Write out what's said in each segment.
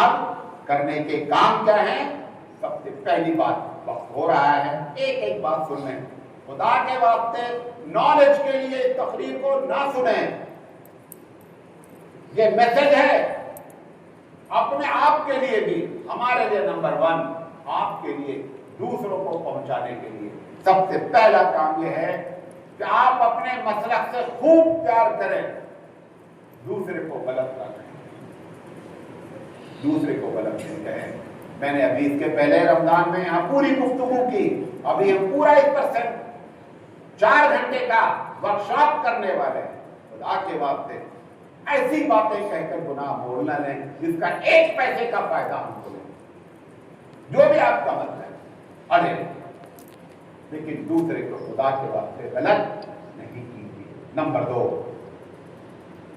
اب کرنے کے کام کیا ہیں؟ سب سے پہلی بات، وقت ہو رہا ہے، ایک ایک بات سن لیں، خدا کے واسطے نالج کے لیے اس تقریر کو نہ سنیں، یہ میسج ہے اپنے آپ کے لیے بھی، ہمارے لیے نمبر 1، آپ کے لیے، دوسروں کو پہنچانے کے لیے۔ سب سے پہلا کام یہ ہے کہ آپ اپنے مسلک سے خوب پیار کریں، دوسرے کو غلط نہ کہیں، دوسرے کو غلط نہیں کہیں۔ میں نے ابھی اس کے پہلے رمضان میں یہاں پوری گفتگو کی، ابھی ہم پورا 4 گھنٹے کا ورکشاپ کرنے والے ہیں۔ خدا کے واسطے ایسی باتیں کہہ کر گناہ مول نہ لیں جس کا 1 پیسے کا فائدہ ہم کو لیں، جو بھی آپ کا مطلب ہے، ارے لیکن دوسرے کو خدا کے واسطے غلط نہیں کیجیے۔ نمبر 2،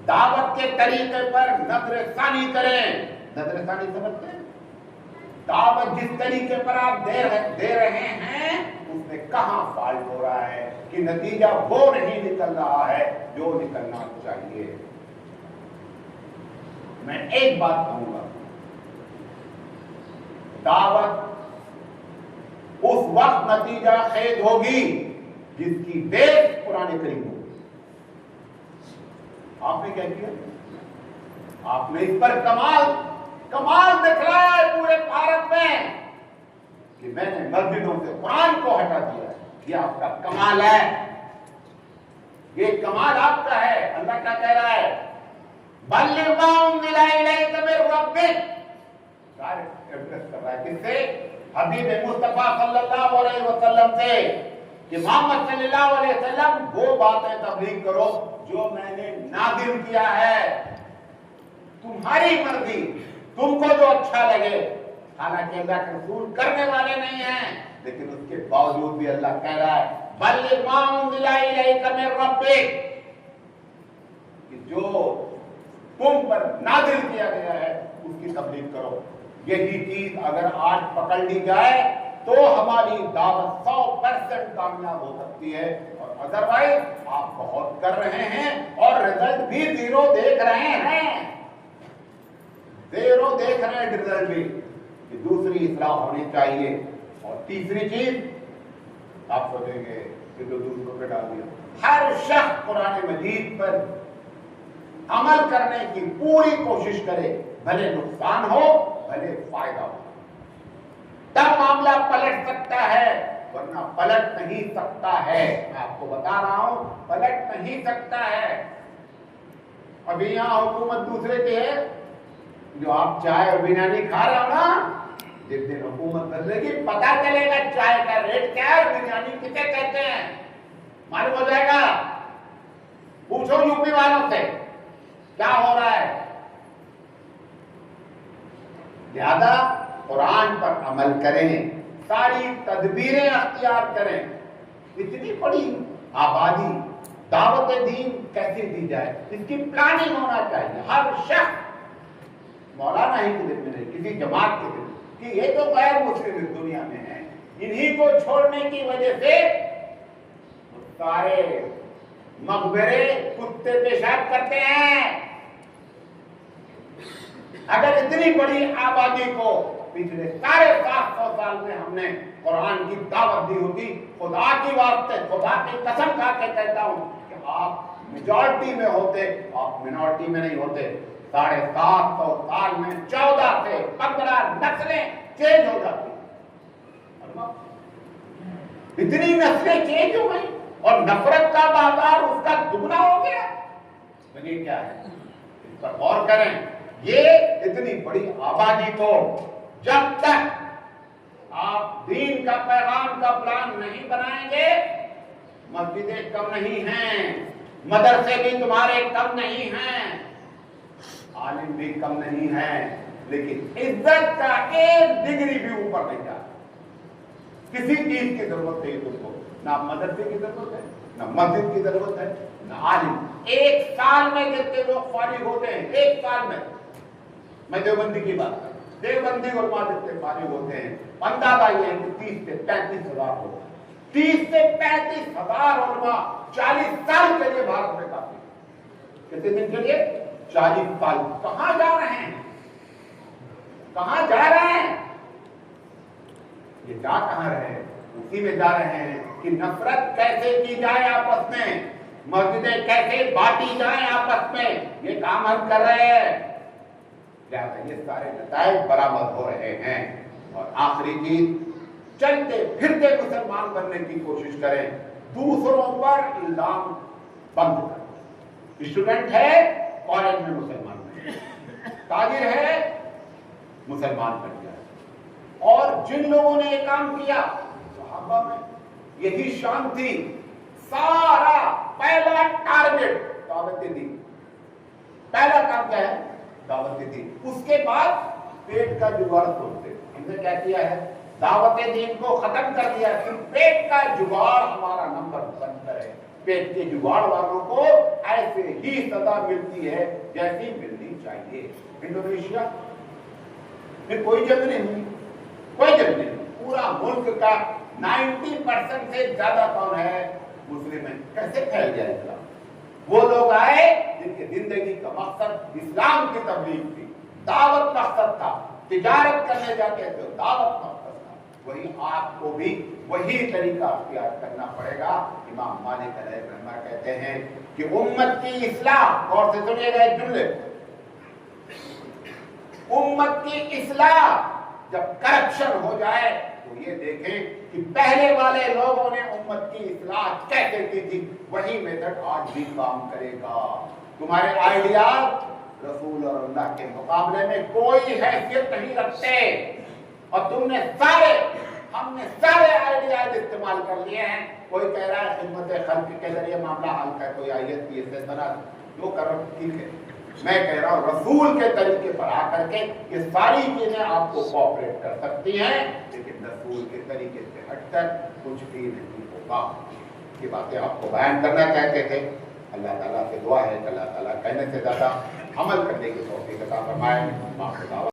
دعوت کے طریقے پر نظر ثانی کریں۔ نظر ثانی سمجھتے ہیں؟ دعوت جس طریقے پر آپ دے رہے ہیں اس میں کہاں فالٹ ہو رہا ہے کہ نتیجہ وہ نہیں نکل رہا ہے جو نکلنا چاہیے۔ میں ایک بات کہوں گا، دعوت اس وقت نتیجہ خیز ہوگی جس کی بیس قرآن کریم ہوگی۔ آپ نے کیا کیا؟ آپ نے اس پر کمال دکھلایا ہے پورے بھارت میں کہ میں نے مسجدوں سے قرآن کو ہٹا دیا ہے۔ یہ آپ کا کمال ہے، یہ کمال آپ کا ہے۔ اللہ کیا کہہ رہا ہے؟ بلغ ما انزل الیک من ربک، ڈائریکٹ ایڈریس کر رہا ہے کس سے؟ حبیب مصطفیٰ صلی اللہ علیہ وسلم سے، کہ محمد صلی اللہ علیہ وسلم وہ باتیں تبلیغ کرو جو میں نے نازل کیا ہے، تمہاری مرضی، تم کو جو اچھا لگے۔ حالانکہ اللہ کے رسول کرنے والے نہیں ہیں، لیکن اس کے باوجود بھی اللہ کہہ رہا ہے بلغ ما انزل الیک من ربک، کہ جو تم پر نازل کیا گیا ہے اس کی تبلیغ کرو۔ یہی چیز اگر آج پکڑ لی جائے تو ہماری دعوت 100% کامیاب ہو سکتی ہے، اور ادروائز آپ بہت کر رہے ہیں اور رزلٹ بھی زیرو دیکھ رہے ہیں، زیرو دیکھ رہے ہیں رزلٹ بھی، کہ دوسری اصلاح ہونی چاہیے۔ اور تیسری چیز آپ سوچیں گے کہ جو دوسروں پہ ڈال دیا، ہر شخص قرآن مجید پر عمل کرنے کی پوری کوشش کرے، بھلے نقصان ہو بھلے فائدہ ہو، تب معاملہ پلٹ سکتا ہے، ورنہ پلٹ نہیں سکتا ہے۔ میں آپ کو بتا رہا ہوں پلٹ نہیں سکتا ہے۔ ابھی یہاں حکومت دوسرے کی ہے، جو آپ چائے اور بریانی کھا رہے ہو نا، جس دن حکومت بدلے گی پتا چلے گا چائے کا ریٹ کیا ہے اور بریانی کسے کہتے ہیں، معلوم ہو جائے گا۔ پوچھو یو پی والوں سے کیا ہو رہا ہے۔ لہذا قرآن پر عمل کریں، ساری تدبیریں اختیار کریں۔ اتنی بڑی آبادی، دعوت دین کیسے دی جائے، اس کی پلاننگ ہونا چاہیے۔ ہر شخص، مولانا ہی کے دل میں نہیں، کسی جماعت کے دل میں، کہ یہ تو غیر مسلم اس دنیا میں ہیں، انہی کو چھوڑنے کی وجہ سے سارے مقبرے کتے پیشاب کرتے ہیں۔ اگر اتنی بڑی آبادی کو پچھلے 750 سال میں ہم نے قرآن کی دعوت دی ہوتی، خدا کی واسطے، خدا کی قسم کھا کے کہتا ہوں کہ آپ میجورٹی میں ہوتے، آپ منورٹی میں نہیں ہوتے۔ 750 سال میں 14 سے 15 نسلیں چینج ہو جاتی، اتنی نسلیں چینج ہو گئی اور نفرت کا بازار اس کا دگنا ہو گیا۔ یہ کیا ہے؟ اس پر غور کریں۔ یہ اتنی بڑی آبادی کو جب تک آپ دین کا پیغام کا پلان نہیں بنائیں گے، مسجدیں کم نہیں ہیں، مدرسے بھی تمہارے کم نہیں ہیں، عالم بھی کم نہیں ہیں، لیکن عزت کا 1 ڈگری بھی اوپر نہیں جاتا۔ کسی چیز کی ضرورت نہیں تم کو، نہ مدرسے کی ضرورت ہے، نہ مسجد کی ضرورت ہے، نہ عالم۔ 1 سال میں جتنے لوگ فارغ ہوتے ہیں، 1 سال میں، میں دیوبندی کی بات کروں، دیوبندی علماء جتنے فارغ ہوتے ہیں، اندازہ یہ ہے کہ 30 سے 35 ہزار ہوتا ہے۔ 30 سے 35 ہزار علماء 40 سال کے لیے بھارت میں کافی ہے۔ کتنے دن کے لیے؟ 40 سال۔ کہاں جا رہے ہیں؟ کہاں جا رہے ہیں؟ یہ جا کہاں رہے ہیں؟ اسی میں جا رہے ہیں کہ نفرت کیسے کی جائے آپس میں، مسجدیں کیسے بانٹی جائیں آپس میں، یہ کام ہم کر رہے ہیں۔ لہٰذا یہ سارے نتائج برآمد ہو رہے ہیں۔ اور آخری چیز، چلتے پھرتے مسلمان بننے کی کوشش کریں، دوسروں پر الزام بند کریں۔ اسٹوڈنٹ ہے کالج میں مسلمان بن جائے، تاجر ہے مسلمان بن جائے۔ اور جن لوگوں نے یہ کام کیا، صحابہ میں یہی شان تھی، سارا پہلا ٹارگٹ دعوت دین، پہلا کام کیا ہے؟ دعوت دین۔ اس کے بعد پیٹ کا جگاڑ سوچتے، ہم نے کیا کیا ہے؟ دعوت دین کو ختم کر دیا، پھر پیٹ کا جگاڑ ہمارا نمبر بند کرے۔ پیٹ کے جگاڑ والوں کو ایسے ہی سزا ملتی ہے جیسی ملنی چاہیے۔ انڈونیشیا میں کوئی جنگ نہیں ہوئی، کوئی جنگ نہیں، پورا ملک کا 90% سے زیادہ کون ہے؟ مسلم ہے۔ کیسے پھیل گیا اسلام؟ وہ لوگ آئے جن کی زندگی کا مقصد اسلام کی تبلیغ تھی، دعوت مقصد تھا، تجارت کرنے جاتے تھے دعوت مقصد تھا۔ وہی آپ کو بھی وہی طریقہ اختیار کرنا پڑے گا۔ امام مالک علیہ الرحمہ کہتے ہیں کہ امت کی اصلاح، غور سے سنیے گا ایک جملے، امت کی اصلاح جب کرپشن ہو جائے تو یہ دیکھیں کہ پہلے والے لوگوں نے امت کی اصلاح کیسے کی تھی، وہی میتھڈ آج بھی کام کرے گا۔ تمہارے آئیڈیاز رسول اور اللہ کے مقابلے میں کوئی حیثیت نہیں رکھتے، اور تم نے ہم نے سارے آئیڈیاز استعمال کر لیے ہیں۔ کوئی کہہ رہا ہے خدمت خلق کے ذریعے معاملہ حل کا، کوئی آیت کی سے بنا جو کرو ٹھیک ہے، میں کہہ رہا ہوں رسول کے طریقے پر آ کر کے یہ ساری چیزیں آپ کو کوآپریٹ کر سکتی ہیں، لیکن رسول کے طریقے سے ہٹ کر کچھ بھی نہیں ہوگا۔ یہ باتیں آپ کو بیان کرنا چاہتے تھے۔ اللہ تعالیٰ سے دعا ہے کہ اللہ تعالیٰ کہنے سے زیادہ عمل کرنے کی توفیق عطا فرمائے۔